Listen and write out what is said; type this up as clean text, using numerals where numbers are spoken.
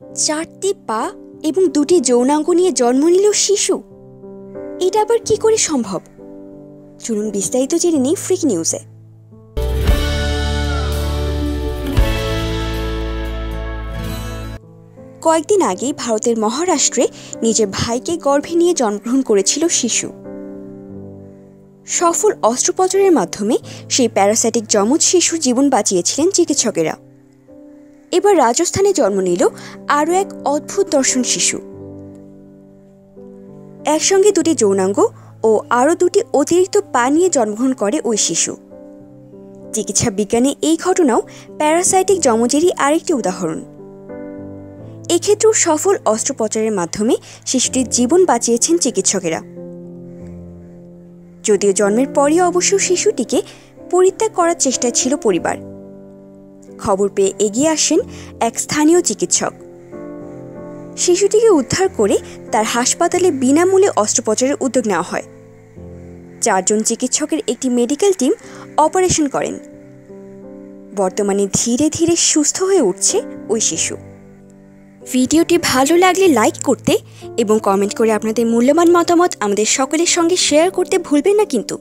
4টি পা এবং 2টি যৌনাঙ্গ নিয়ে জন্ম নিল শিশু। এটা আবার কি করে সম্ভব? চলুন বিস্তারিত জেনে নিই ফ্রিক নিউজে। কয়েকদিন আগেই ভারতের মহারাষ্ট্রে নিজের ভাইকে গর্ভে নিয়ে জন্মগ্রহণ করেছিল শিশু। সফল অস্ত্রোপচারের মাধ্যমে সেই প্যারাসাইটিক যমজ শিশুর জীবন বাঁচিয়েছিলেন চিকিৎসকেরা। এবার রাজস্থানে জন্ম নিল আরও এক অদ্ভুত দর্শন শিশু। একসঙ্গে 2টি যৌনাঙ্গ ও আরও 2টি অতিরিক্ত পা নিয়ে জন্মগ্রহণ করে ওই শিশু। চিকিৎসা বিজ্ঞানে এই ঘটনাও প্যারাসাইটিক যমজেরই আরেকটি উদাহরণ। এক্ষেত্রেও সফল অস্ত্রোপচারের মাধ্যমে শিশুটির জীবন বাঁচিয়েছেন চিকিৎসকেরা। যদিও জন্মের পরই অবশ্য শিশুটিকে পরিত্যাগ করার চেষ্টায় ছিল পরিবার। খবর পেয়ে এগিয়ে আসেন এক স্থানীয় চিকিৎসক। শিশুটিকে উদ্ধার করে তার হাসপাতালে বিনামূল্যে অস্ত্রোপচারের উদ্যোগ নেওয়া হয়। 4 জন চিকিৎসকের একটি মেডিকেল টিম অপারেশন করেন। বর্তমানে ধীরে ধীরে সুস্থ হয়ে উঠছে ওই শিশু। ভিডিওটি ভালো লাগলে লাইক করতে এবং কমেন্ট করে আপনাদের মূল্যবান মতামত আমাদের সকলের সঙ্গে শেয়ার করতে ভুলবেন না কিন্তু।